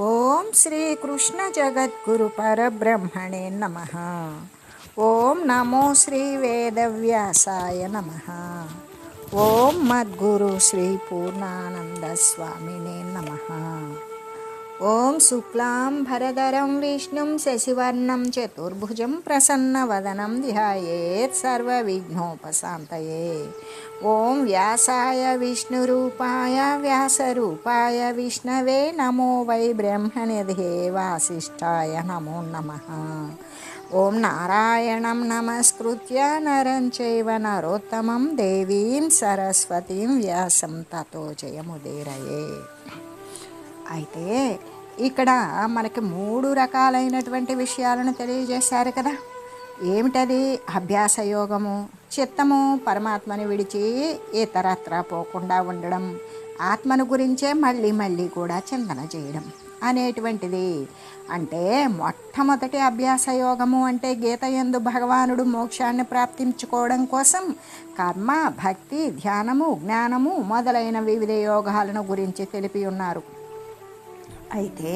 ఓం శ్రీ కృష్ణ జగద్గురు పరబ్రహ్మణే నమః. ఓం నమో శ్రీ వేదవ్యాసాయ నమః. ఓం మద్గురు శ్రీ పూర్ణానంద స్వామినే నమః. ఓం శుక్లాం భరధరం విష్ణుం శశివర్ణం చతుర్భుజం ప్రసన్నవదనం ధ్యాయేత్ సర్వవిఘ్నోపశాంతయే. ఓం వ్యాసాయ విష్ణురూపాయ వ్యాసరూపాయ విష్ణవే నమో వై బ్రహ్మనిధే వాసిష్ఠాయ నమో నమః. ఓం నారాయణం నమస్కృత్య నరం చైవ నరోత్తమం దేవీం సరస్వతీం వ్యాసం తతో జయముదీరయే. అయితే ఇక్కడ మనకి 3 రకాలైనటువంటి విషయాలను తెలియజేశారు కదా. ఏమిటది? అభ్యాస యోగము, చిత్తము పరమాత్మని విడిచి ఇతరత్రా పోకుండా ఉండడం, ఆత్మను గురించే మళ్ళీ మళ్ళీ కూడా చింతన చేయడం అనేటువంటిది. అంటే మొట్టమొదటి అభ్యాస యోగము అంటే గీత యందు భగవానుడు మోక్షాన్ని ప్రాప్తించుకోవడం కోసం కర్మ, భక్తి, ధ్యానము, జ్ఞానము మొదలైన వివిధ యోగాలను గురించి తెలిపి ఉన్నారు. అయితే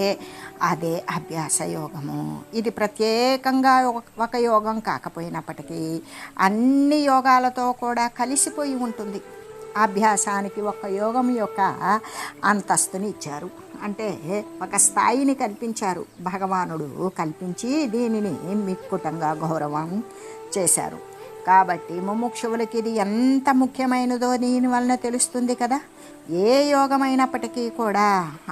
అదే అభ్యాస యోగము. ఇది ప్రత్యేకంగా ఒక యోగం కాకపోయినప్పటికీ అన్ని యోగాలతో కూడా కలిసిపోయి ఉంటుంది. అభ్యాసానికి ఒక యోగం యొక్క అంతస్తుని ఇచ్చారు, అంటే ఒక స్థాయిని కల్పించారు. భగవానుడు కల్పించి దీనిని మిక్కుటంగా గౌరవం చేశారు. కాబట్టి ముముక్షువులకి ఇది ఎంత ముఖ్యమైనదో దీని వలన తెలుస్తుంది కదా. ఏ యోగమైనప్పటికీ కూడా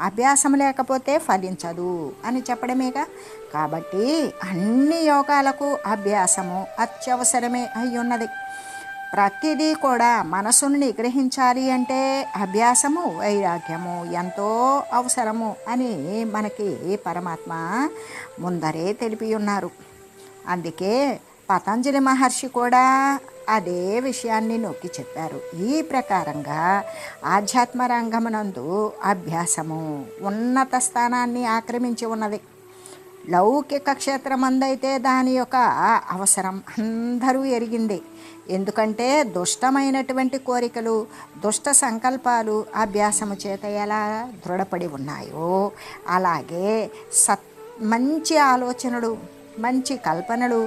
అభ్యాసం లేకపోతే ఫలించదు అని చెప్పడమేగా. కాబట్టి అన్ని యోగాలకు అభ్యాసము అత్యవసరమే అయి ఉన్నది. ప్రతిదీ కూడా మనసును నిగ్రహించాలి అంటే అభ్యాసము, వైరాగ్యము ఎంతో అవసరము అని మనకి పరమాత్మ ముందరే తెలిపి ఉన్నారు. అందుకే పతంజలి మహర్షి కూడా అదే విషయాన్ని నొక్కి చెప్పారు. ఈ ప్రకారంగా ఆధ్యాత్మ రంగమునందు అభ్యాసము ఉన్నత స్థానాన్ని ఆక్రమించి ఉన్నది. లౌకిక క్షేత్రమందైతే దాని యొక్క అవసరం అందరూ ఎరిగింది. ఎందుకంటే దుష్టమైనటువంటి కోరికలు, దుష్ట సంకల్పాలు అభ్యాసము చేత ఎలా దృఢపడి ఉన్నాయో అలాగే మంచి ఆలోచనలు, మంచి కల్పనలు,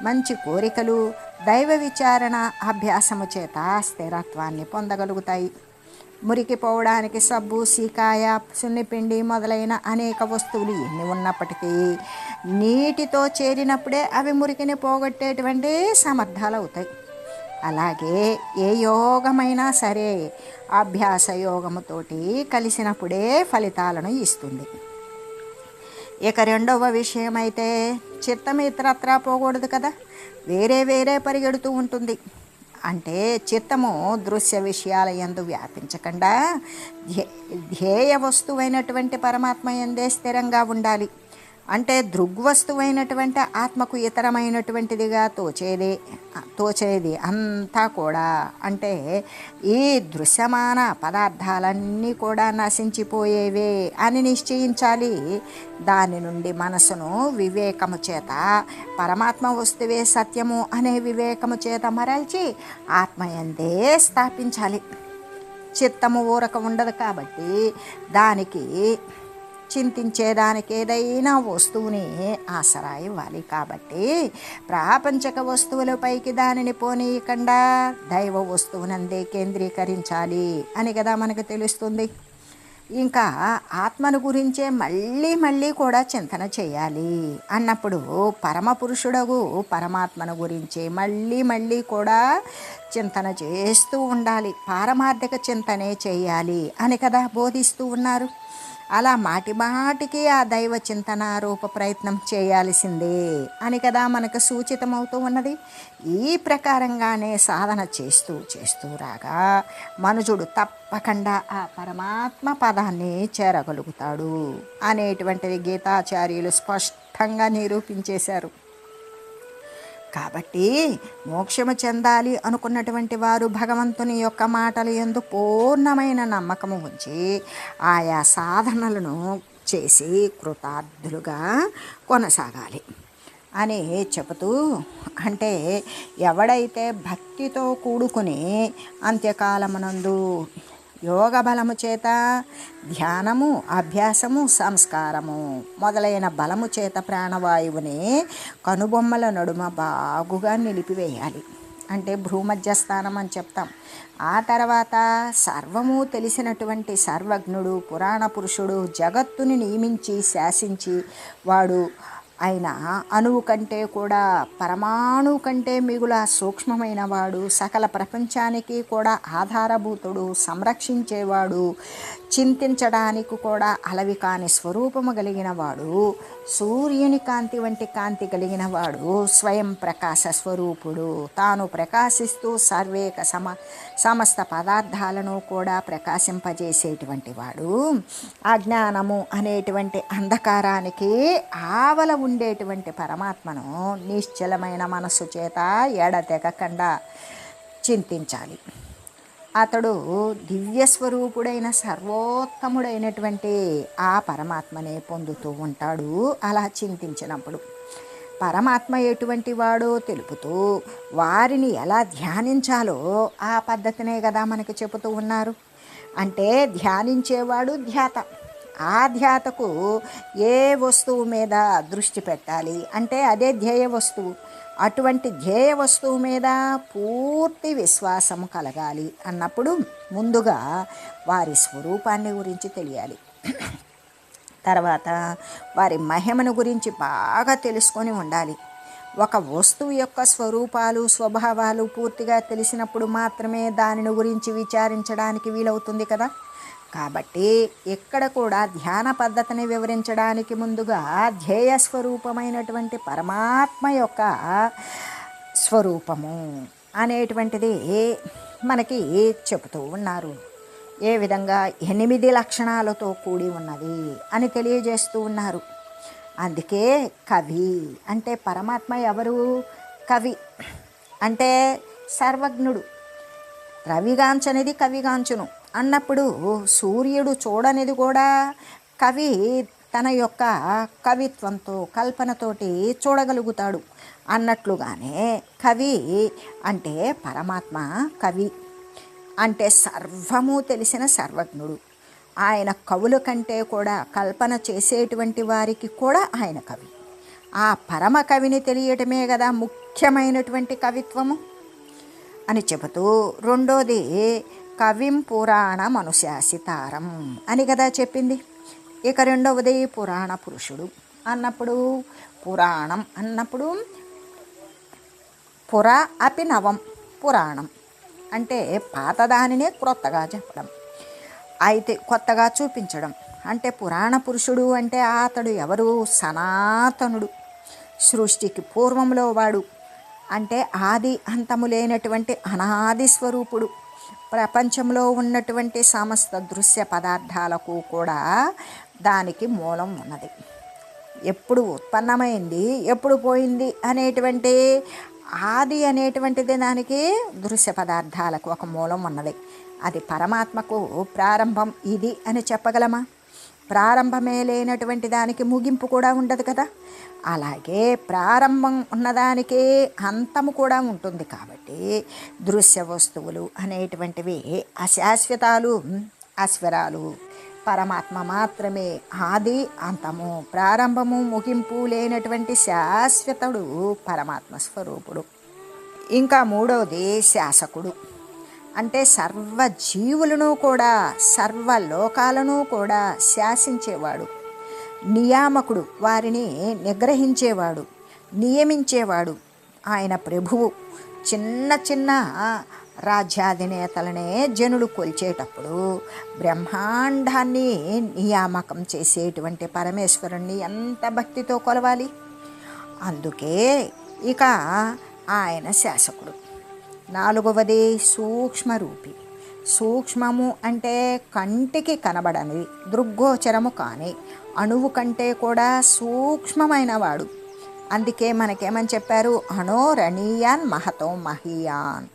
మంచి కోరికలు దైవ విచారణ అభ్యాసము చేత స్థిరత్వాన్ని పొందగలుగుతాయి. మురికిపోవడానికి సబ్బు, సీకాయ, సున్నిపిండి మొదలైన అనేక వస్తువులు ఎన్ని ఉన్నప్పటికీ నీటితో చేరినప్పుడే అవి మురికిని పోగొట్టేటువంటి సమర్థాలు అవుతాయి. అలాగే ఏ యోగమైనా సరే అభ్యాస యోగముతోటి కలిసినప్పుడే ఫలితాలను ఇస్తుంది. ఇక రెండవ విషయం అయితే చిత్తం ఇతరత్రా పోకూడదు కదా, వేరే వేరే పరిగెడుతూ ఉంటుంది. అంటే చిత్తము దృశ్య విషయాల యందు వ్యాపించకుండా ధ్యేయ వస్తువైనటువంటి పరమాత్మ యందే స్థిరంగా ఉండాలి. అంటే దృగ్వస్తువైనటువంటి ఆత్మకు ఇతరమైనటువంటిదిగా తోచేది అంతా కూడా, అంటే ఈ దృశ్యమాన పదార్థాలన్నీ కూడా నశించిపోయేవే అని నిశ్చయించాలి. దాని నుండి మనసును వివేకము చేత పరమాత్మ వస్తువే సత్యము అనే వివేకము చేత మరల్చి ఆత్మయందే స్థాపించాలి. చిత్తము ఊరక ఉండదు కాబట్టి దానికి చింతించేదానికి ఏదైనా వస్తువుని ఆసరా ఇవ్వాలి. కాబట్టి ప్రాపంచక వస్తువులపైకి దానిని పోనీయకుండా దైవ వస్తువునందే కేంద్రీకరించాలి అని కదా మనకు తెలుస్తుంది. ఇంకా ఆత్మను గురించే మళ్ళీ మళ్ళీ కూడా చింతన చేయాలి అన్నప్పుడు పరమపురుషుడగు పరమాత్మను గురించే మళ్ళీ మళ్ళీ కూడా చింతన చేస్తూ ఉండాలి. పారమార్థిక చింతనే చేయాలి అని కదా బోధిస్తూ ఉన్నారు. అలా మాటి మాటికి ఆ దైవ చింతన రూప ప్రయత్నం చేయాల్సిందే అని కదా మనకు సూచితమవుతూ ఉన్నది. ఈ ప్రకారంగానే సాధన చేస్తూ రాగా మనుజుడు తప్పకుండా ఆ పరమాత్మ పదాన్ని చేరగలుగుతాడు అనేటువంటిది గీతాచార్యులు స్పష్టంగా నిరూపించేశారు. కాబట్టి మోక్షము చెందాలి అనుకున్నటువంటి వారు భగవంతుని యొక్క మాటల యందు పూర్ణమైన నమ్మకము ఉంచి ఆయా సాధనలను చేసి కృతార్థులుగా కొనసాగాలి అని చెబుతూ, అంటే ఎవడైతే భక్తితో కూడుకుని అంత్యకాలమునందు యోగ బలము చేత, ధ్యానము, అభ్యాసము, సంస్కారము మొదలైన బలము చేత ప్రాణవాయువుని కనుబొమ్మల నడుమ బాగుగా నిలిపివేయాలి. అంటే భ్రూమధ్యస్థానం అని చెప్తాం. ఆ తర్వాత సర్వము తెలిసినటువంటి సర్వజ్ఞుడు, పురాణ పురుషుడు, జగత్తుని నియమించి శాసించి వాడు ఆయన అణువు కంటే కూడా పరమాణువు కంటే మిగుల సూక్ష్మమైన వాడు, సకల ప్రపంచానికి కూడా ఆధారభూతుడు, సంరక్షించేవాడు, చింతించడానికి కూడా అలవి కాని స్వరూపము కలిగిన వాడు, సూర్యుని కాంతి వంటి కాంతి కలిగిన వాడు, స్వయం ప్రకాశ స్వరూపుడు, తాను ప్రకాశిస్తూ సమస్త పదార్థాలను కూడా ప్రకాశింపజేసేటువంటి వాడు, అజ్ఞానము అనేటువంటి అంధకారానికి ఆవల ఉండేటువంటి పరమాత్మను నిశ్చలమైన మనస్సు చేత ఎడతెగకుండా చింతించాలి. అతడు దివ్యస్వరూపుడైన సర్వోత్తముడైనటువంటి ఆ పరమాత్మనే పొందుతూ ఉంటాడు. అలా చింతించినప్పుడు పరమాత్మ ఎటువంటి వాడో తెలుపుతూ వారిని ఎలా ధ్యానించాలో ఆ పద్ధతినే కదా మనకి చెబుతూ ఉన్నారు. అంటే ధ్యానించేవాడు ధ్యాత. ఆ ధ్యాతకు ఏ వస్తువు మీద దృష్టి పెట్టాలి అంటే అదే ధ్యేయ వస్తువు. అటువంటి ధ్యేయ వస్తువు మీద పూర్తి విశ్వాసం కలగాలి అన్నప్పుడు ముందుగా వారి స్వరూపాన్ని గురించి తెలియాలి. తర్వాత వారి మహిమను గురించి బాగా తెలుసుకొని ఉండాలి. ఒక వస్తువు యొక్క స్వరూపాలు, స్వభావాలు పూర్తిగా తెలిసినప్పుడు మాత్రమే దానిని గురించి విచారించడానికి వీలవుతుంది కదా. కాబట్టి ఇక్కడ కూడా ధ్యాన పద్ధతిని వివరించడానికి ముందుగా ధ్యేయ స్వరూపమైనటువంటి పరమాత్మ యొక్క స్వరూపము అనేటువంటిది మనకి చెబుతూ ఉన్నారు. ఏ విధంగా 8 లక్షణాలతో కూడి ఉన్నది అని తెలియజేస్తూ ఉన్నారు. అందుకే కవి అంటే పరమాత్మ ఎవరు? కవి అంటే సర్వజ్ఞుడు. రవిగాంచనిది కవిగాంచును అన్నప్పుడు సూర్యుడు చూడనిది కూడా కవి తన యొక్క కవిత్వంతో, కల్పనతోటి చూడగలుగుతాడు అన్నట్లుగానే కవి అంటే పరమాత్మ కవి అంటే సర్వము తెలిసిన సర్వజ్ఞుడు. ఆయన కవుల కంటే కూడా కల్పన చేసేటువంటి వారికి కూడా ఆయన కవి. ఆ పరమ కవిని తెలియటమే కదా ముఖ్యమైనటువంటి కవిత్వము అని చెబుతూ, రెండోది కవిం పురాణం అనుశాసితారం అని కదా చెప్పింది. ఇక రెండవది పురాణ పురుషుడు అన్నప్పుడు, పురాణం అన్నప్పుడు పుర అపి నవం, పురాణం అంటే పాతదానినే క్రొత్తగా చెప్పడం, అయితే కొత్తగా చూపించడం. అంటే పురాణ పురుషుడు అంటే అతడు ఎవరు? సనాతనుడు, సృష్టికి పూర్వంలో వాడు, అంటే ఆది అంతము లేనటువంటి అనాది స్వరూపుడు. ప్రపంచంలో ఉన్నటువంటి సమస్త దృశ్య పదార్థాలకు కూడా దానికి మూలం ఉన్నది. ఎప్పుడు ఉత్పన్నమైంది, ఎప్పుడు పోయింది అనేటువంటి ఆది అనేటువంటిది దానికి దృశ్య పదార్థాలకు ఒక మూలం ఉన్నది. అది పరమాత్మకు ప్రారంభం ఇది అని చెప్పగలమా? ప్రారంభమే లేనటువంటి దానికి ముగింపు కూడా ఉండదు కదా. అలాగే ప్రారంభం ఉన్నదానికి అంతము కూడా ఉంటుంది. కాబట్టి దృశ్య వస్తువులు అనేటువంటివి అశాశ్వతాలు, అస్వరాలు. పరమాత్మ మాత్రమే ఆది అంతము, ప్రారంభము ముగింపు లేనటువంటి శాశ్వతుడు పరమాత్మ స్వరూపుడు. ఇంకా మూడవది శాసకుడు అంటే సర్వ జీవులను కూడా, సర్వలోకాలను కూడా శాసించేవాడు, నియామకుడు, వారిని నిగ్రహించేవాడు, నియమించేవాడు. ఆయన ప్రభువు. చిన్న చిన్న రాజ్యాధినేతలనే జనులు కొల్చేటప్పుడు బ్రహ్మాండాన్ని నియామకం చేసేటువంటి పరమేశ్వరుణ్ణి ఎంత భక్తితో కొలవాలి. అందుకే ఇక ఆయన శాసకుడు. నాలుగవది సూక్ష్మరూపి. సూక్ష్మము అంటే కంటికి కనబడనిది, దృగ్గోచరము కాని, అణువు కంటే కూడా సూక్ష్మమైన వాడు. అందుకే మనకేమని చెప్పారు? అణోరణీయాన్ మహతో మహీయాన్.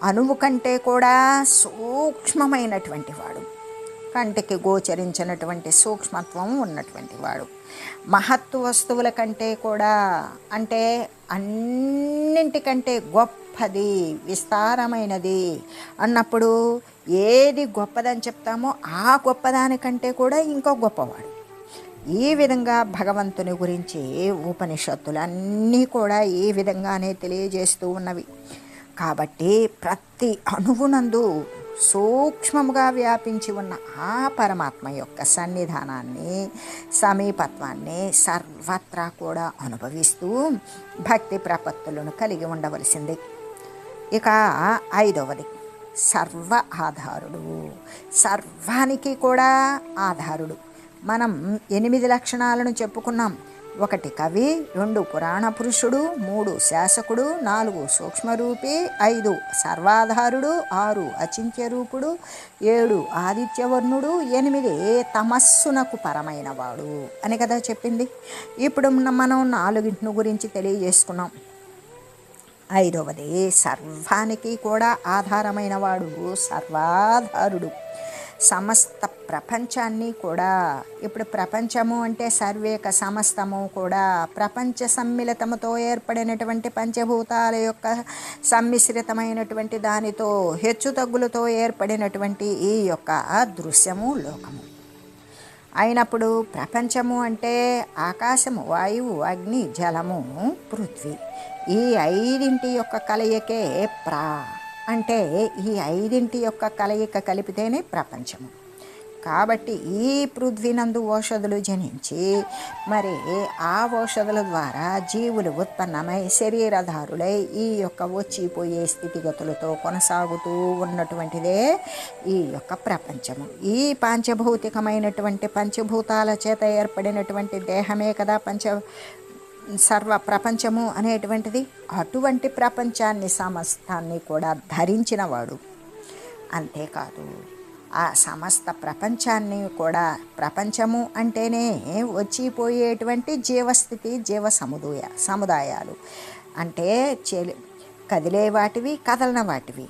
అణువు కంటే కూడా సూక్ష్మమైనటువంటి వాడు, కంటికి గోచరించినటువంటి సూక్ష్మత్వం ఉన్నటువంటి వాడు. మహత్తు వస్తువుల కంటే కూడా అంటే అన్నింటికంటే గొప్ప గొప్పది, విస్తారమైనది అన్నప్పుడు ఏది గొప్పదని చెప్తామో ఆ గొప్పదానికంటే కూడా ఇంకో గొప్పవాడు. ఈ విధంగా భగవంతుని గురించి ఉపనిషత్తులన్నీ కూడా ఈ విధంగానే తెలియజేస్తూ ఉన్నవి. కాబట్టి ప్రతి అణువునందు సూక్ష్మముగా వ్యాపించి ఉన్న ఆ పరమాత్మ యొక్క సన్నిధానాన్ని, సమీపత్వాన్ని సర్వత్రా కూడా అనుభవిస్తూ భక్తి ప్రపత్తులను కలిగి ఉండవలసింది. ఇక 5వది సర్వ ఆధారుడు, సర్వానికి కూడా ఆధారుడు. మనం 8 లక్షణాలను చెప్పుకున్నాం. 1 కవి, 2 పురాణ పురుషుడు, 3 శాసకుడు, 4 సూక్ష్మరూపి, 5 సర్వాధారుడు, 6 అచింత్య రూపుడు, 7 ఆదిత్యవర్ణుడు, 8 తమస్సునకు పరమైన వాడు అని కదా చెప్పింది. ఇప్పుడు మనం 4 గురించి తెలియజేసుకున్నాం. 5వది సర్వానికి కూడా ఆధారమైన వాడు, సర్వాధారుడు. సమస్త ప్రపంచాన్ని కూడా, ఇప్పుడు ప్రపంచము అంటే సర్వేక సమస్తము కూడా ప్రపంచ సమ్మిళితముతో ఏర్పడినటువంటి పంచభూతాల యొక్క సమ్మిశ్రితమైనటువంటి దానితో హెచ్చుతగ్గులతో ఏర్పడినటువంటి ఈ యొక్క దృశ్యము లోకము అయినప్పుడు ప్రపంచము అంటే ఆకాశము, వాయువు, అగ్ని, జలము, పృథ్వీ. ఈ 5 యొక్క కలయికే అంటే ఈ 5 యొక్క కలయిక కలిపితేనే ప్రపంచము. కాబట్టి ఈ పృథ్వీనందు ఓషధులు జనించి మరి ఆ ఓషధుల ద్వారా జీవులు ఉత్పన్నమై శరీరధారులై ఈ యొక్క వచ్చిపోయే స్థితిగతులతో కొనసాగుతూ ఉన్నటువంటిదే ఈ యొక్క ప్రపంచము. ఈ పాంచభౌతికమైనటువంటి పంచభూతాల చేత ఏర్పడినటువంటి దేహమే కదా సర్వ ప్రపంచము అనేటువంటిది. అటువంటి ప్రపంచాన్ని సమస్తాన్ని కూడా ధరించినవాడు. అంతేకాదు ఆ సమస్త ప్రపంచాన్ని కూడా, ప్రపంచము అంటేనే వచ్చిపోయేటువంటి జీవస్థితి, జీవ సముదాయాలు అంటే కదిలే వాటివి, కదలన వాటివి.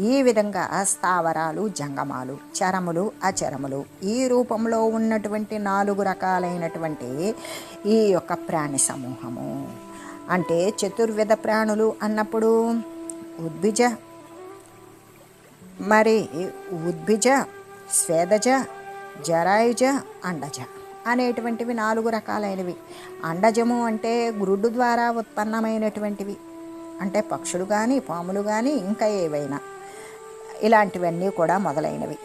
ఈ విధంగా స్థావరాలు, జంగమాలు, చరములు, అచరములు, ఈ రూపంలో ఉన్నటువంటి 4 రకాలైనటువంటి ఈ యొక్క ప్రాణి సమూహము. అంటే చతుర్విధ ప్రాణులు అన్నప్పుడు ఉద్భిజ, స్వేదజ, జరాయుజ, అండజ అనేటువంటివి 4 రకాలైనవి. అండజము అంటే గురుడు ద్వారా ఉత్పన్నమైనటువంటివి, అంటే పక్షులు కానీ, పాములు కానీ, ఇంకా ఏవైనా ఇలాంటివన్నీ కూడా మొదలైనవి.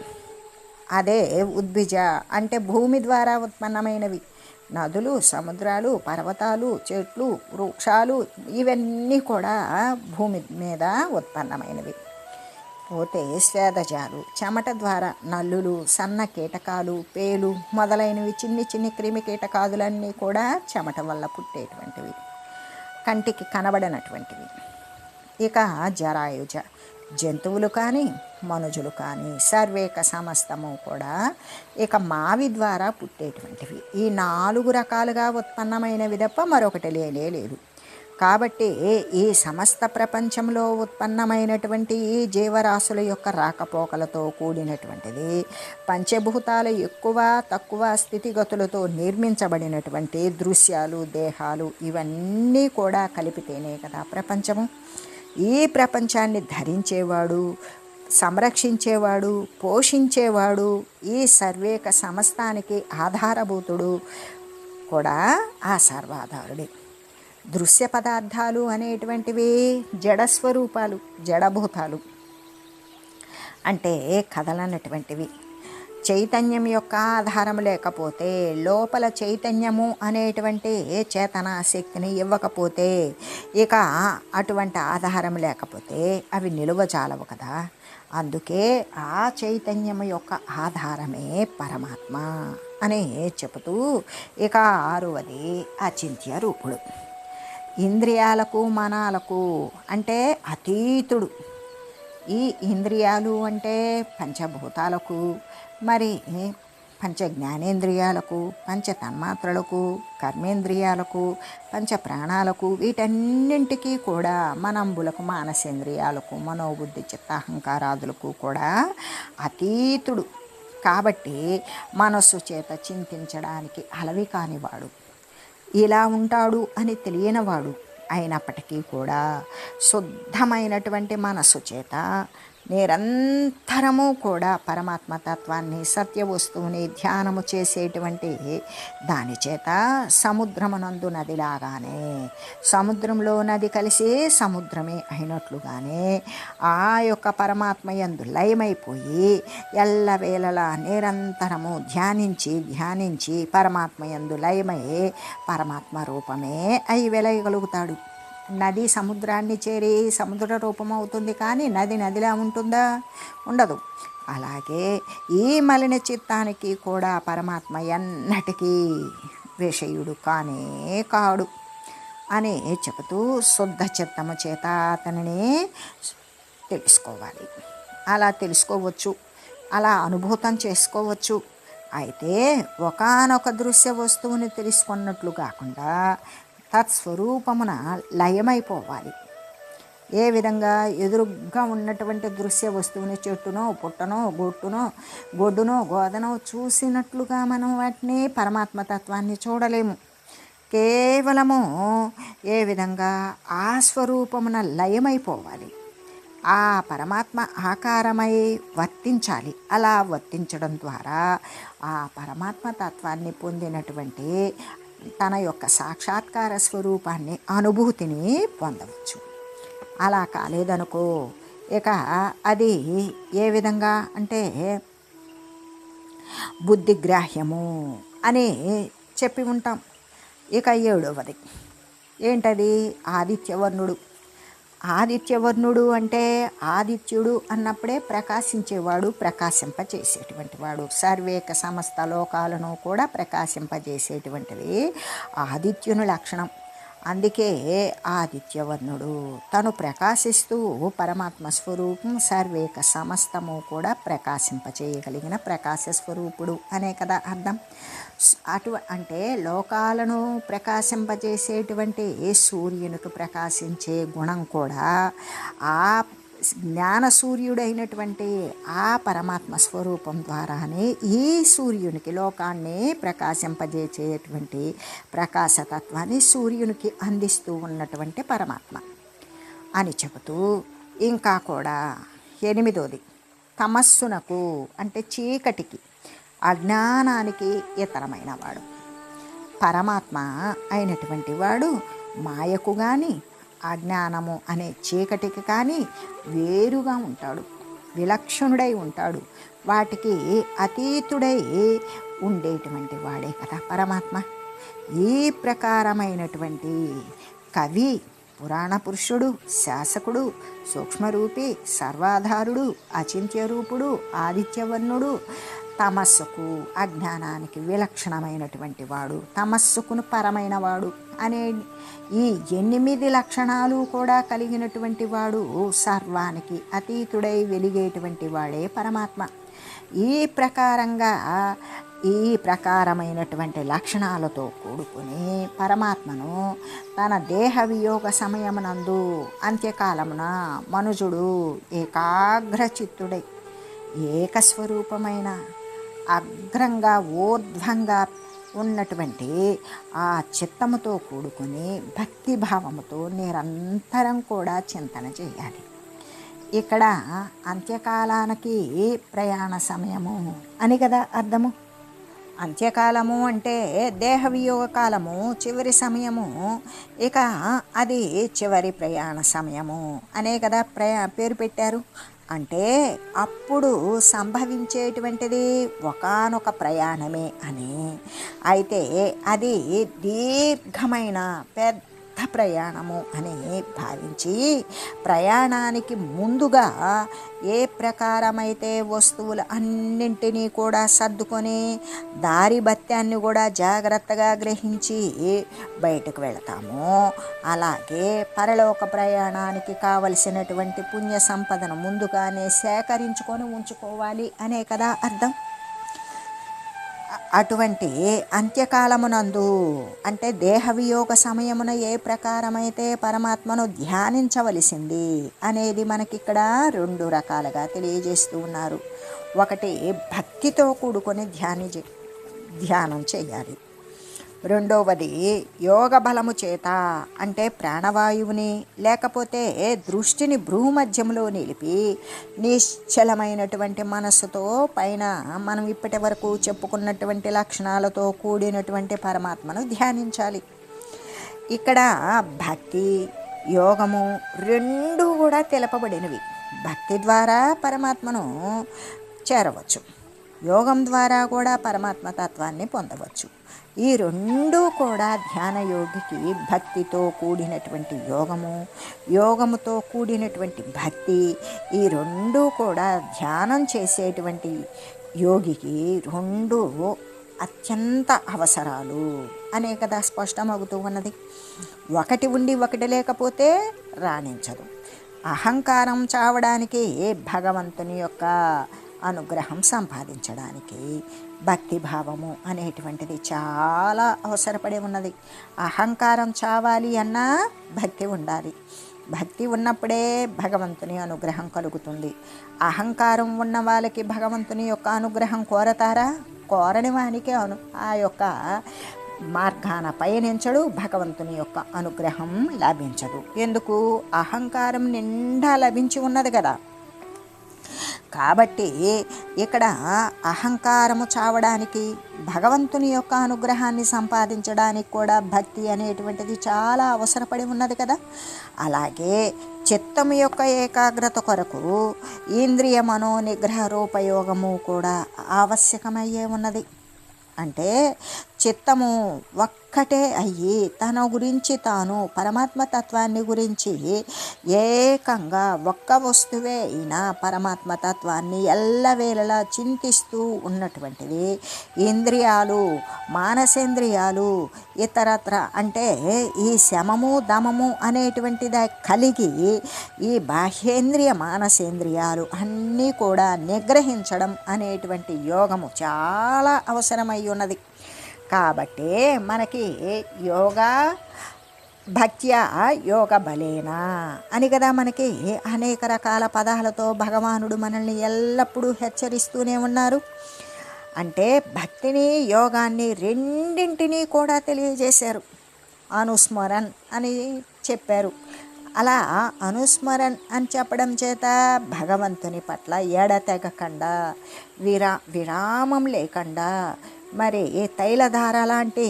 అదే ఉద్భిజ అంటే భూమి ద్వారా ఉత్పన్నమైనవి, నదులు, సముద్రాలు, పర్వతాలు, చెట్లు, వృక్షాలు ఇవన్నీ కూడా భూమి మీద ఉత్పన్నమైనవి. పోతే స్వేదజాలు చెమట ద్వారా నల్లులు, సన్న కీటకాలు, పేలు మొదలైనవి చిన్ని క్రిమి కీటకాదులన్నీ కూడా చెమట వల్ల పుట్టేటువంటివి, కంటికి కనబడినటువంటివి. ఇక జరాయుజ జంతువులు కానీ, మనుజులు కానీ సర్వేక సమస్తము కూడా ఇక మావి ద్వారా పుట్టేటువంటివి. ఈ 4 రకాలుగా ఉత్పన్నమైనవి తప్ప మరొకటి లేదు. కాబట్టి ఈ సమస్త ప్రపంచంలో ఉత్పన్నమైనటువంటి ఈ జీవరాశుల యొక్క రాకపోకలతో కూడినటువంటిది పంచభూతాలు ఎక్కువ తక్కువ స్థితిగతులతో నిర్మించబడినటువంటి దృశ్యాలు, దేహాలు ఇవన్నీ కూడా కలిపితేనే కదా ప్రపంచము. ఈ ప్రపంచాన్ని ధరించేవాడు, సంరక్షించేవాడు, పోషించేవాడు, ఈ సర్వేక సమస్తానికి ఆధారభూతుడు కూడా ఆ సర్వాధారుడే. దృశ్య పదార్థాలు అనేటువంటివి జడస్వరూపాలు, జడభూతాలు అంటే కదలనటువంటివి. చైతన్యం యొక్క ఆధారం లేకపోతే, లోపల చైతన్యము అనేటువంటి చేతన శక్తిని ఇవ్వకపోతే, ఇక అటువంటి ఆధారం లేకపోతే అవి నిలువజాలవు కదా. అందుకే ఆ చైతన్యం యొక్క ఆధారమే పరమాత్మ అని చెబుతూ ఇక 6వది అచింత్య రూపుడు. ఇంద్రియాలకు, మనాలకు అంటే అతీతుడు. ఈ ఇంద్రియాలు అంటే పంచభూతాలకు, మరి పంచ జ్ఞానేంద్రియాలకు, పంచ తన్మాత్రలకు, కర్మేంద్రియాలకు, పంచ ప్రాణాలకు, వీటన్నింటికీ కూడా మనంబులకు, మానసేంద్రియాలకు, మనోబుద్ధి చిత్తాహంకారాదులకు కూడా అతీతుడు. కాబట్టి మనస్సు చేత చింతించడానికి అలవి కానివాడు, ఇలా ఉంటాడు అని తెలియనివాడు, అయినప్పటికీ కూడా శుద్ధమైనటువంటి మనస్సు చేత నిరంతరము కూడా పరమాత్మ తత్వాన్ని సత్య వస్తువుని ధ్యానము చేసేటువంటి దాని చేత సముద్రమునందు నదిలాగానే సముద్రంలో నది కలిసి సముద్రమే అయినట్లుగానే ఆ యొక్క పరమాత్మ యందు లయమైపోయి ఎల్లవేళలా నిరంతరము ధ్యానించి పరమాత్మ యందు లయమై పరమాత్మ రూపమే అయి వెలయగలుగుతాడు. నది సముద్రాన్ని చేరి సముద్ర రూపం అవుతుంది, కానీ నది నదిలా ఉంటుందా? ఉండదు. అలాగే ఈ మలిన చిత్తానికి కూడా పరమాత్మ ఎన్నటికీ విషయుడు కానే కాడు అని చెబుతూ శుద్ధ చిత్తము చేత అతనిని తెలుసుకోవాలి. అలా తెలుసుకోవచ్చు, అలా అనుభూతం చేసుకోవచ్చు. అయితే ఒకానొక దృశ్య వస్తువుని తెలుసుకున్నట్లు కాకుండా తత్స్వరూపమున లయమైపోవాలి. ఏ విధంగా? ఎదురుగా ఉన్నటువంటి దృశ్య వస్తువుని చెట్టునో పుట్టనో గొడ్డునో గోదనో చూసినట్లుగా మనం వాటిని పరమాత్మతత్వాన్ని చూడలేము. కేవలము ఏ విధంగా ఆ స్వరూపమున లయమైపోవాలి, ఆ పరమాత్మ ఆకారమై వర్తించాలి. అలా వర్తించడం ద్వారా ఆ పరమాత్మ తత్వాన్ని పొందినటువంటి తన యొక్క సాక్షాత్కార స్వరూపాన్ని అనుభూతిని పొందవచ్చు. అలా కాలేదనుకో ఇక అది ఏ విధంగా అంటే బుద్ధిగ్రాహ్యము అని చెప్పి ఉంటాం. ఇక 7వది ఏంటది? ఆదిత్యవర్ణుడు అంటే ఆదిత్యుడు అన్నప్పుడే ప్రకాశించేవాడు, ప్రకాశింపజేసేటువంటి వాడు. సర్వేక సమస్త లోకాలను కూడా ప్రకాశింపజేసేటువంటిది ఆదిత్యుని లక్షణం. అందుకే ఆదిత్యవర్ణుడు తను ప్రకాశిస్తూ పరమాత్మ స్వరూపం సర్వేక సమస్తము కూడా ప్రకాశింపచేయగలిగిన ప్రకాశ స్వరూపుడు అనే కదా అర్థం. అంటే లోకాలను ప్రకాశింపజేసేటువంటి సూర్యునికి ప్రకాశించే గుణం కూడా ఆ జ్ఞాన సూర్యుడైనటువంటి ఆ పరమాత్మ స్వరూపం ద్వారానే ఈ సూర్యునికి లోకాన్ని ప్రకాశింపజేసేటువంటి ప్రకాశతత్వాన్ని సూర్యునికి అందిస్తూ ఉన్నటువంటి పరమాత్మ అని చెబుతూ ఇంకా కూడా 8వది తమస్సునకు అంటే చీకటికి అజ్ఞానానికి ఇతరమైన వాడు పరమాత్మ అయినటువంటి వాడు మాయకు కానీ అజ్ఞానము అనే చీకటికి కానీ వేరుగా ఉంటాడు, విలక్షణుడై ఉంటాడు, వాటికి అతీతుడై ఉండేటువంటి వాడే కదా పరమాత్మ. ఈ ప్రకారమైనటువంటి కవి, పురాణ పురుషుడు, శాసకుడు, సూక్ష్మరూపి, సర్వాధారుడు, అచింత్యరూపుడు, ఆదిత్యవర్ణుడు, తమస్సుకు అజ్ఞానానికి విలక్షణమైనటువంటి వాడు, తమస్సుకును పరమైన వాడు అనే ఈ 8 లక్షణాలు కూడా కలిగినటువంటి వాడు సర్వానికి అతీతుడై వెలిగేటువంటి వాడే పరమాత్మ. ఈ ప్రకారమైనటువంటి లక్షణాలతో కూడుకుని పరమాత్మను తన దేహ వియోగ సమయమునందు అంత్యకాలమున మనుజుడు ఏకాగ్రచిత్తుడై ఏకస్వరూపమైన అగ్రంగా ఊర్ధ్వంగా ఉన్నటువంటి ఆ చిత్తముతో కూడుకుని భక్తిభావముతో నిరంతరం కూడా చింతన చేయాలి. ఇక్కడ అంత్యకాలానికి ప్రయాణ సమయము అని కదా అర్థము. అంత్యకాలము అంటే దేహ వియోగ కాలము, చివరి సమయము, ఇక అది చివరి ప్రయాణ సమయము అనే కదా పేరు పెట్టారు. అంటే అప్పుడు సంభవించేటువంటిది ఒకానొక ప్రయాణమే అని. అయితే అది దీర్ఘమైన పెద్ద ప్రయాణము అని భావించి ప్రయాణానికి ముందుగా ఏ ప్రకారమైతే వస్తువులు అన్నింటినీ కూడా సర్దుకొని దారి భత్యాన్ని కూడా జాగ్రత్తగా గ్రహించి బయటకు వెళతామో అలాగే పరలోక ప్రయాణానికి కావలసినటువంటి పుణ్య సంపదను ముందుగానే సేకరించుకొని ఉంచుకోవాలి అనే కదా అర్థం. అటువంటి అంత్యకాలమునందు అంటే దేహవియోగ సమయమున ఏ ప్రకారమైతే పరమాత్మను ధ్యానించవలసింది అనేది మనకిక్కడ 2 రకాలుగా తెలియజేస్తూ ఉన్నారు. ఒకటి భక్తితో కూడుకొని ధ్యానం చేయాలి. రెండవది యోగ బలము చేత, అంటే ప్రాణవాయువుని లేకపోతే దృష్టిని భ్రూమధ్యంలో నిలిపి నిశ్చలమైనటువంటి మనస్సుతో పైన మనం ఇప్పటి వరకు చెప్పుకున్నటువంటి లక్షణాలతో కూడినటువంటి పరమాత్మను ధ్యానించాలి. ఇక్కడ భక్తి యోగము రెండు కూడా తెలుపబడినవి. భక్తి ద్వారా పరమాత్మను చేరవచ్చు, యోగం ద్వారా కూడా పరమాత్మ తత్వాన్ని పొందవచ్చు. ఈ రెండు కూడా ధ్యాన యోగికి భక్తితో కూడినటువంటి యోగము, యోగముతో కూడినటువంటి భక్తి, ఈ రెండు కూడా ధ్యానం చేసేటువంటి యోగికి రెండు అత్యంత అవసరాలు అనే కదా స్పష్టమవుతూ ఉన్నది. ఒకటి ఉండి ఒకటి లేకపోతే రాణించదు. అహంకారం చావడానికి, భగవంతుని యొక్క అనుగ్రహం సంపాదించడానికి భక్తిభావము అనేటువంటిది చాలా అవసరపడి ఉన్నది. అహంకారం చావాలి అన్నా భక్తి ఉండాలి. భక్తి ఉన్నప్పుడే భగవంతుని అనుగ్రహం కలుగుతుంది. అహంకారం ఉన్న వాళ్ళకి భగవంతుని యొక్క అనుగ్రహం కోరతారా? కోరని వానికి ఆ యొక్క మార్గాన పయనించడు, భగవంతుని యొక్క అనుగ్రహం లభించదు. ఎందుకు? అహంకారం నిండా లభించి ఉన్నది కదా. కాబట్టి ఇక్కడ అహంకారము చావడానికి, భగవంతుని యొక్క అనుగ్రహాన్ని సంపాదించడానికి కూడా భక్తి అనేటువంటిది చాలా అవసరపడి ఉన్నది కదా. అలాగే చిత్తము యొక్క ఏకాగ్రత కొరకు ఇంద్రియ మనో నిగ్రహ రూపయోగము కూడా ఆవశ్యకమయ్యే ఉన్నది. అంటే చిత్తము ఒక్కటే అయ్యి తన గురించి తాను, పరమాత్మ తత్వాన్ని గురించి ఏకంగా ఒక్క వస్తువే అయినా పరమాత్మ తత్వాన్ని ఎల్లవేళలా చింతిస్తూ ఉన్నటువంటిది ఇంద్రియాలు, మానసేంద్రియాలు, ఇతరత్ర అంటే ఈ శమము దమము అనేటువంటిది కలిగి ఈ బాహ్యేంద్రియ మానసేంద్రియాలు అన్నీ కూడా నిగ్రహించడం అనేటువంటి యోగము చాలా అవసరమై ఉన్నది. కాబట్టి మనకి యోగా భక్త్యా యోగ బలేనా అని కదా మనకి అనేక రకాల పదాలతో భగవానుడు మనల్ని ఎల్లప్పుడూ హెచ్చరిస్తూనే ఉన్నారు. అంటే భక్తిని యోగాన్ని రెండింటినీ కూడా తెలియజేశారు. అనుస్మరణ్ అని చెప్పారు. అలా అనుస్మరణ్ అని చెప్పడం చేత భగవంతుని పట్ల ఎడతెగకుండా, విరామం లేకుండా మరి తైలధార లాంటి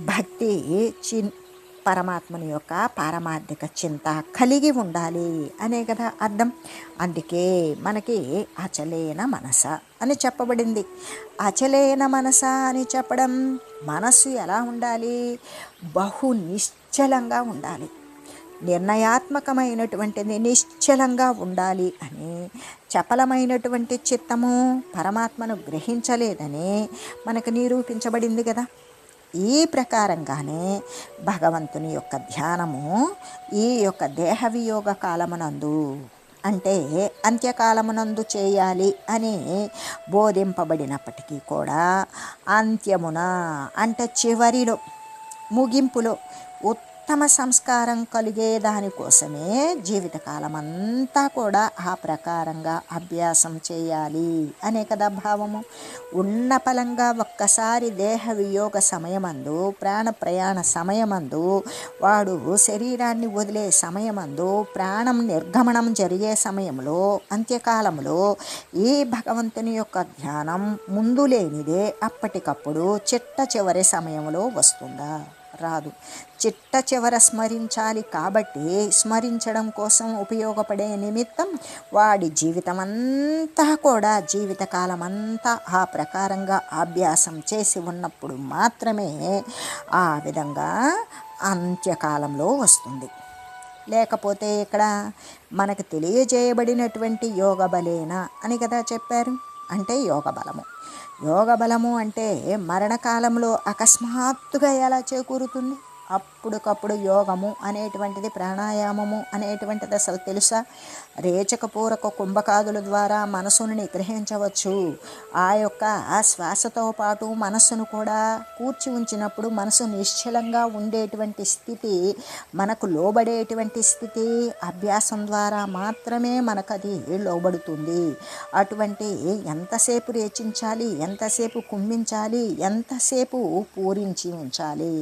భక్తి పరమాత్మని యొక్క పారమార్థిక చింత కలిగి ఉండాలి అనే కదా అర్థం. అందుకే మనకి అచలేన మనస అని చెప్పబడింది. అచలేన మనస అని చెప్పడం, మనస్సు ఎలా ఉండాలి? బహు నిశ్చలంగా ఉండాలి, నిర్ణయాత్మకమైనటువంటిది నిశ్చలంగా ఉండాలి అని. చపలమైనటువంటి చిత్తము పరమాత్మను గ్రహించలేదని మనకు నిరూపించబడింది కదా. ఈ ప్రకారంగానే భగవంతుని యొక్క ధ్యానము ఈ యొక్క దేహవియోగ కాలమునందు, అంటే అంత్యకాలమునందు చేయాలి అని బోధింపబడినప్పటికీ కూడా అంత్యమున, అంటే చివరిలో, ముగింపులో ఉత్తమ సంస్కారం కలిగే దానికోసమే జీవితకాలం అంతా కూడా ఆ ప్రకారంగా అభ్యాసం చేయాలి అనే కదా భావము. ఉన్న ఫలంగా ఒక్కసారి దేహ వియోగ సమయమందు, ప్రాణ ప్రయాణ సమయమందు, వాడు శరీరాన్ని వదిలే సమయమందు, ప్రాణం నిర్గమనం జరిగే సమయంలో, అంత్యకాలంలో ఈ భగవంతుని యొక్క ధ్యానం ముందు లేనిదే అప్పటికప్పుడు చిట్ట చివరి సమయంలో వస్తుందా? రాదు. చిట్ట చివర స్మరించాలి. కాబట్టి స్మరించడం కోసం ఉపయోగపడే నిమిత్తం వాడి జీవితం అంతా కూడా, జీవితకాలం అంతా ఆ ప్రకారంగా అభ్యాసం చేసి ఉన్నప్పుడు మాత్రమే ఆ విధంగా అంత్యకాలంలో వస్తుంది. లేకపోతే ఇక్కడ మనకు తెలియజేయబడినటువంటి యోగ బలేన అని కదా చెప్పారు. అంటే యోగ బలము. యోగ బలము అంటే మరణకాలంలో అకస్మాత్తుగా ఎలా చేకూరుతుంది? అప్పటికప్పుడు యోగము అనేటువంటిది, ప్రాణాయామము అనేటువంటిది అసలు తెలుసా? రేచకపూరక కుంభకాదుల ద్వారా మనసును నిగ్రహించవచ్చు. ఆ శ్వాసతో పాటు మనస్సును కూడా కూర్చి ఉంచినప్పుడు మనసు నిశ్చలంగా ఉండేటువంటి స్థితి, మనకు లోబడేటువంటి స్థితి అభ్యాసం ద్వారా మాత్రమే మనకు అది లోబడుతుంది. అటువంటి ఎంతసేపు రేచించాలి, ఎంతసేపు కుంభించాలి, ఎంతసేపు పూరించి ఉంచాలి,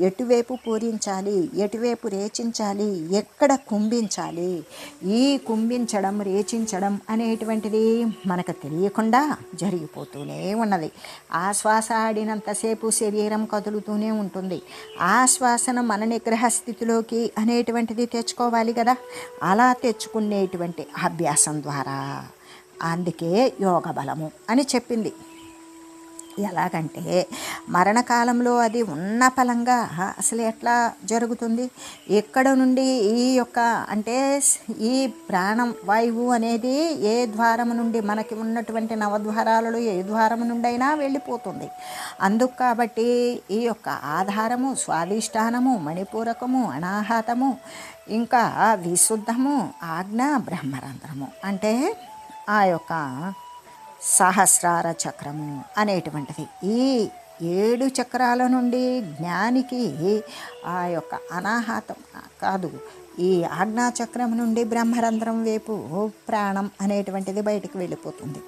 ఎటువైపు పూరించాలి, ఎటువైపు రేచించాలి, ఎక్కడ కుంభించాలి, ఈ కుంభించడం రేచించడం అనేటువంటిది మనకు తెలియకుండా జరిగిపోతూనే ఉన్నది. ఆ శ్వాస ఆడినంతసేపు శరీరం కదులుతూనే ఉంటుంది. ఆ శ్వాసను మన నిగ్రహ స్థితిలోకి అనేటువంటిది తెచ్చుకోవాలి కదా. అలా తెచ్చుకునేటువంటి అభ్యాసం ద్వారా, అందుకే యోగ బలము అని చెప్పింది. ఎలాగంటే మరణకాలంలో అది ఉన్న ఫలంగా అసలు ఎట్లా జరుగుతుంది? ఎక్కడ నుండి ఈ యొక్క అంటే ఈ ప్రాణం వాయువు అనేది ఏ ద్వారము నుండి, మనకి ఉన్నటువంటి నవద్వారాలలో ఏ ద్వారము నుండి అయినా వెళ్ళిపోతుంది. అందుకు కాబట్టి ఈ యొక్క ఆధారము, స్వాధిష్టానము, మణిపూరకము, అనాహతము, ఇంకా విశుద్ధము, ఆజ్ఞ, బ్రహ్మరంధ్రము అంటే ఆ యొక్క సహస్రార చక్రము అనేటువంటిది. ఈ 7 చక్రాల నుండి జ్ఞానికి ఆ యొక్క అనాహతం కాదు, ఈ ఆజ్ఞాచక్రం నుండి బ్రహ్మరంధ్రం వైపు ప్రాణం అనేటువంటిది బయటికి వెళ్ళిపోతుంది.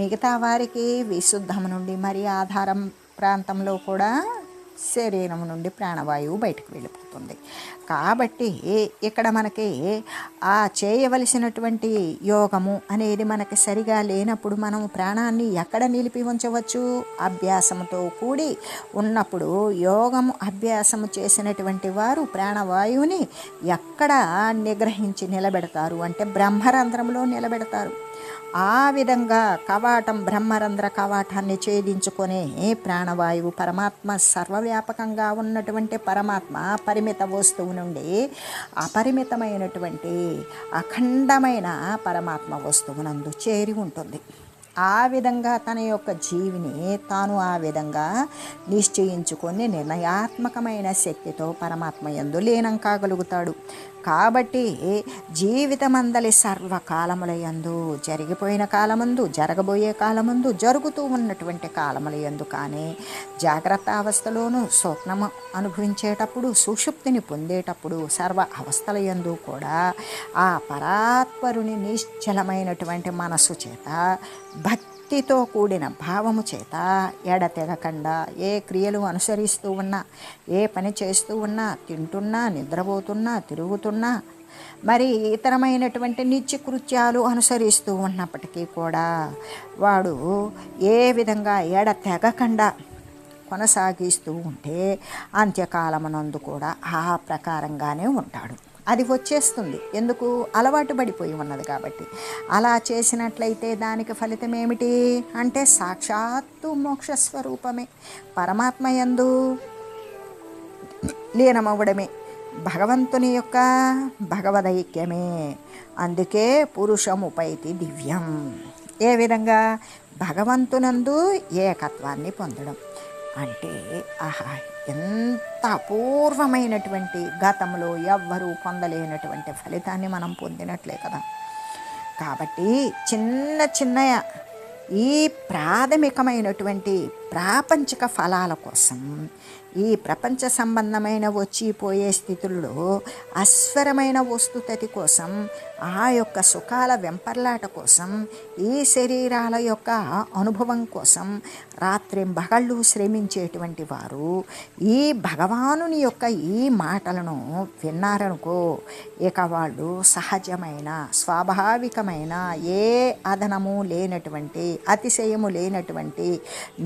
మిగతా వారికి విశుద్ధం నుండి మరి ఆధారం ప్రాంతంలో కూడా శరీరం నుండి ప్రాణవాయువు బయటకు వెళ్ళిపోతుంది. కాబట్టి ఇక్కడ మనకి ఆ చేయవలసినటువంటి యోగము అనేది మనకి సరిగా లేనప్పుడు మనం ప్రాణాన్ని ఎక్కడ నిలిపి ఉంచవచ్చు? అభ్యాసంతో కూడి ఉన్నప్పుడు యోగము అభ్యాసము చేసినటువంటి వారు ప్రాణవాయువుని ఎక్కడ నిగ్రహించి నిలబెడతారు అంటే బ్రహ్మరంధ్రంలో నిలబెడతారు. ఆ విధంగా కవాటం, బ్రహ్మరంధ్ర కవాటాన్ని ఛేదించుకొని ప్రాణవాయువు పరమాత్మ సర్వవ్యాపకంగా ఉన్నటువంటి పరమాత్మ పరిమిత వస్తువు నుండి అపరిమితమైనటువంటి అఖండమైన పరమాత్మ వస్తువునందు చేరి ఉంటుంది. ఆ విధంగా తన యొక్క జీవిని తాను ఆ విధంగా నిశ్చయించుకొని నిర్ణయాత్మకమైన శక్తితో పరమాత్మ యందు లీనం కాగలుగుతాడు. కాబట్టి జీవితమందలి సర్వకాలముల యందు, జరిగిపోయిన కాలమందు, జరగబోయే కాలమందు, జరుగుతూ ఉన్నటువంటి కాలముల యందు కానీ, జాగ్రత్త అవస్థలోనూ, స్వప్నము అనుభవించేటప్పుడు, సుషుప్తిని పొందేటప్పుడు, సర్వ అవస్థల యందు కూడా ఆ పరాత్పరుని నిశ్చలమైనటువంటి మనస్సు చేత, భక్తితో కూడిన భావము చేత ఎడతెగకుండా ఏ క్రియలు అనుసరిస్తూ ఉన్నా, ఏ పని చేస్తూ ఉన్నా, తింటున్నా, నిద్రపోతున్నా, తిరుగుతున్నా, మరి ఇతరమైనటువంటి నిత్యకృత్యాలు అనుసరిస్తూ ఉన్నప్పటికీ కూడా వాడు ఏ విధంగా ఎడతెగకుండా కొనసాగిస్తూ ఉంటే అంత్యకాలమునందు కూడా ఆ ప్రకారంగానే ఉంటాడు. అది వచ్చేస్తుంది. ఎందుకు? అలవాటు పడిపోయి ఉన్నది కాబట్టి. అలా చేసినట్లయితే దానికి ఫలితం ఏమిటి అంటే సాక్షాత్తు మోక్షస్వరూపమే, పరమాత్మ యందు లీనమవ్వడమే, భగవంతుని యొక్క భగవదైక్యమే. అందుకే పురుషముపైతి దివ్యం. ఏ విధంగా? భగవంతునందు ఏకత్వాన్ని పొందడం అంటే ఆహా, ఎంత అపూర్వమైనటువంటి, గతంలో ఎవ్వరూ పొందలేనటువంటి ఫలితాన్ని మనం పొందినట్లే కదా. కాబట్టి చిన్న చిన్న ఈ ప్రాథమికమైనటువంటి ప్రాపంచిక ఫలాల కోసం, ఈ ప్రపంచ సంబంధమైన వచ్చిపోయే స్థితుల్లో అస్వరమైన వస్తుతతి కోసం, ఆ యొక్క సుఖాల వెంపర్లాట కోసం, ఈ శరీరాల యొక్క అనుభవం కోసం రాత్రింబగళ్ళు శ్రమించేటువంటి వారు ఈ భగవానుని యొక్క ఈ మాటలను విన్నారనుకో, ఇక వాళ్ళు సహజమైన, స్వాభావికమైన, ఏ అదనము లేనటువంటి, అతిశయము లేనటువంటి,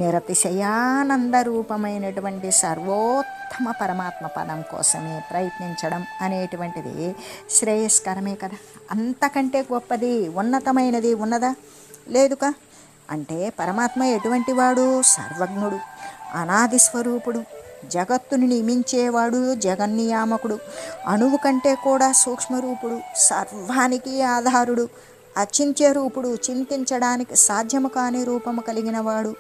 నిరతిశయానంద రూపమైనటువంటి సర్వోత్తమ పరమాత్మ పదం కోసమే ప్రయత్నించడం అనేటువంటిది శ్రేయస్కరమే కదా. అంతకంటే గొప్పది, ఉన్నతమైనది ఉన్నదా? లేదుగా. అంటే పరమాత్మ ఎటువంటి వాడు? సర్వజ్ఞుడు, అనాది స్వరూపుడు, జగత్తుని నియమించేవాడు, జగన్నియామకుడు, అణువు కంటే కూడా సూక్ష్మరూపుడు, సర్వానికి ఆధారుడు, అచింత్య రూపుడు, చింతించడానికి సాధ్యము కాని రూపము కలిగిన వాడు,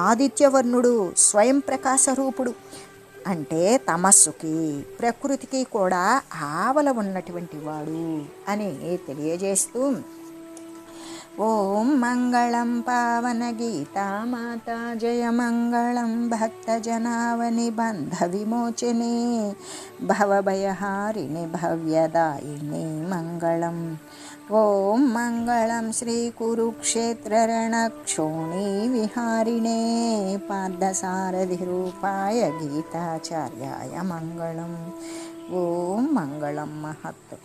ఆదిత్యవర్ణుడు, స్వయం ప్రకాశ రూపుడు, అంటే తమస్సుకి ప్రకృతికి కూడా ఆవల ఉన్నటువంటి వాడు అని తెలియజేస్తూ ఓం మంగళం పావన గీతామాత జయ మంగళం భక్తజనావని బంధ విమోచనే భవభయహారిణి భవ్యదాయిని మంగళం ఓం మంగళం శ్రీ కురుక్షేత్ర రణక్షోణీ విహారిణే పార్థసారథి రూపాయ గీతాచార్యాయ మంగళం ఓం మంగళం మహత్.